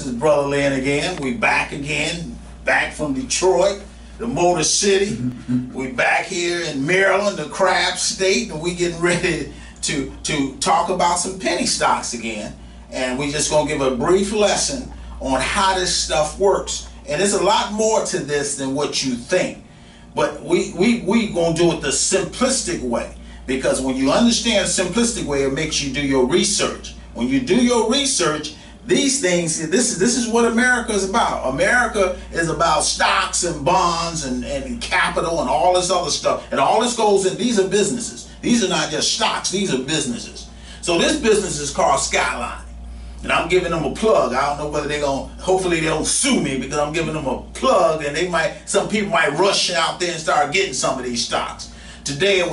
This is Brother Lynn again. We back again, back from Detroit, the Motor City. We back here in Maryland, the Crab State, and we getting ready to talk about some penny stocks again. And we just gonna give a brief lesson on how this stuff works. And there's a lot more to this than what you think. But we gonna do it the simplistic way, because when you understand the simplistic way, it makes you do your research. When you do your research, these things, this is what America is about. America is about stocks and bonds and capital and all this other stuff. And all this goes in, these are businesses. These are not just stocks, these are businesses. So this business is called Skyline. And I'm giving them a plug. I don't know whether they're going to, hopefully they don't sue me, because I'm giving them a plug, and some people might rush out there and start getting some of these stocks. Today it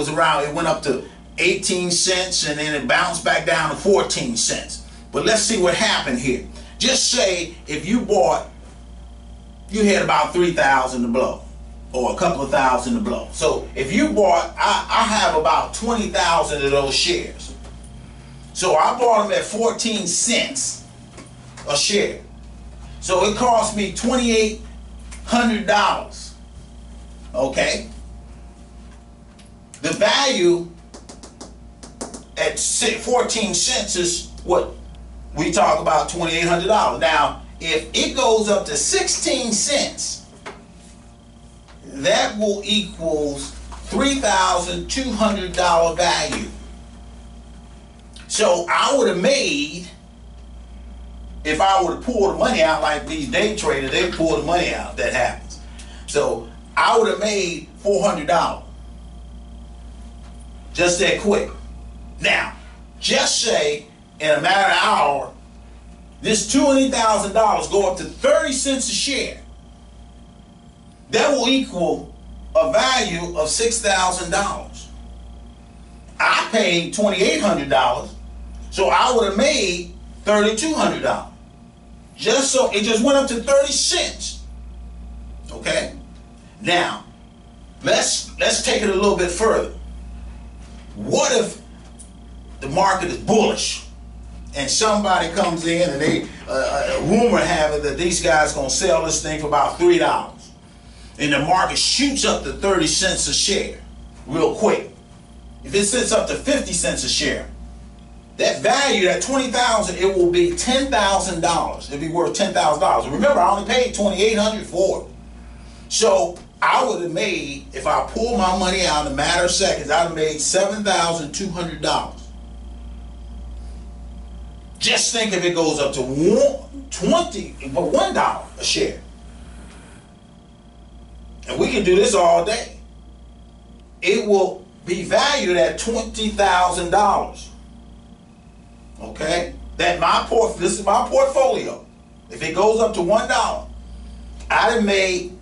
went up to 18 cents and then it bounced back down to 14 cents. But let's see what happened here. Just say if you bought, you had about 3,000 to blow, or a couple of thousand to blow. So if you bought, I have about 20,000 of those shares. So I bought them at 14 cents a share. So it cost me $2,800. Okay? The value at 14 cents is what we talk about, $2,800. Now, if it goes up to 16 cents, that will equal $3,200 value. So I would have made, if I would have pulled the money out like these day traders, they pull the money out, that happens. So I would have made $400. Just that quick. Now, just say in a matter of an hour, this $20,000 go up to 30 cents a share. That will equal a value of $6,000. I paid $2,800, so I would have made $3,200. Just so it just went up to 30 cents. Okay? Now, let's take it a little bit further. What if the market is bullish and somebody comes in and they rumor have it that these guys gonna sell this thing for about $3, and the market shoots up to 30 cents a share real quick? If it sits up to 50 cents a share, that value, that 20,000, it will be $10,000. It'll be worth $10,000. Remember, I only paid $2,800 for it. So I would have made, if I pull my money out in a matter of seconds, I'd have made $7,200. Just think if it goes up to $1 a share. And we can do this all day. It will be valued at $20,000. Okay? This is my portfolio. If it goes up to $1, I'd have made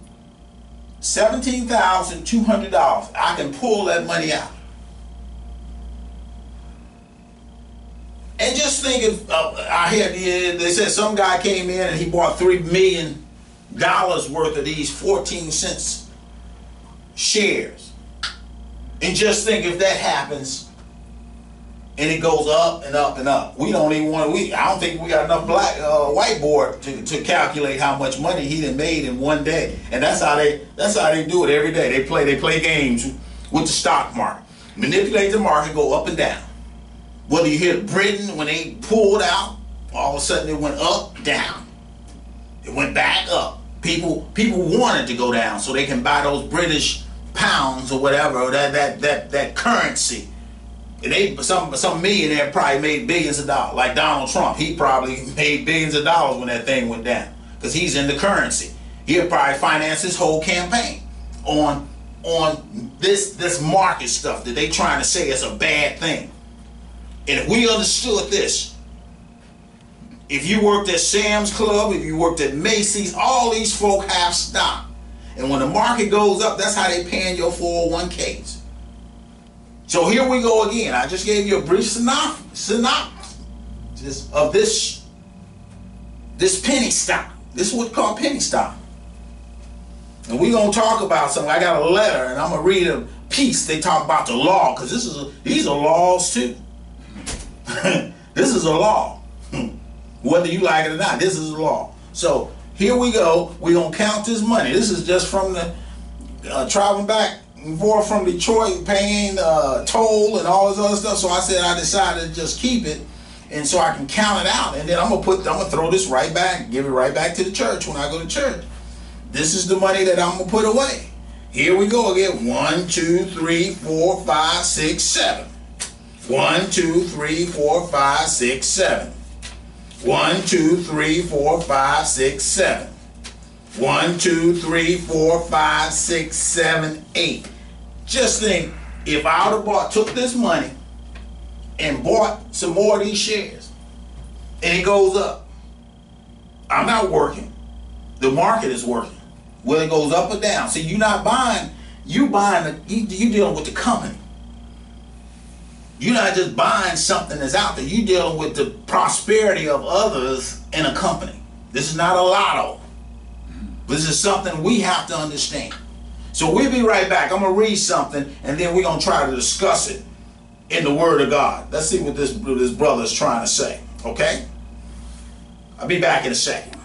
$17,200. I can pull that money out. And just think if I heard they said some guy came in and he bought $3 million worth of these 14 cents shares. And just think if that happens and it goes up and up and up. We don't even want to, I don't think we got enough whiteboard to calculate how much money he done made in one day. And that's how they do it every day. They play games with the stock market. Manipulate the market, go up and down. Whether you hear Britain, when they pulled out, all of a sudden it went up, down. It went back up. People wanted to go down so they can buy those British pounds or whatever, or that currency. And some millionaire probably made billions of dollars, like Donald Trump. He probably made billions of dollars when that thing went down, because he's in the currency. He'll probably finance his whole campaign on this market stuff that they trying to say is a bad thing. And if we understood this, if you worked at Sam's Club, if you worked at Macy's, all these folk have stock. And when the market goes up, that's how they paying your 401ks. So here we go again. I just gave you a brief synopsis of this penny stock. This is what's called penny stock. And we're going to talk about something. I got a letter, and I'm going to read a piece. They talk about the law, because these are laws too. This is a law. Whether you like it or not, this is a law. So here we go. We're going to count this money. This is just from the traveling back and forth from Detroit, paying toll and all this other stuff. So I said I decided to just keep it, and so I can count it out. And then I'm gonna throw this right back, give it right back to the church when I go to church. This is the money that I'm gonna put away. Here we go again. 1, 2, 3, 4, 5, 6, 7. 1, 2, 3, 4, 5, 6, 7. 1, 2, 3, 4, 5, 6, 7. 1, 2, 3, 4, 5, 6, 7, 8. Just think, if I would have took this money and bought some more of these shares, and it goes up, I'm not working. The market is working. Whether it goes up or down. See, you're not buying. You're dealing with the company. You're not just buying something that's out there. You're dealing with the prosperity of others in a company. This is not a lotto. This is something we have to understand. So we'll be right back. I'm going to read something, and then we're going to try to discuss it in the Word of God. Let's see what this brother is trying to say. Okay? I'll be back in a second.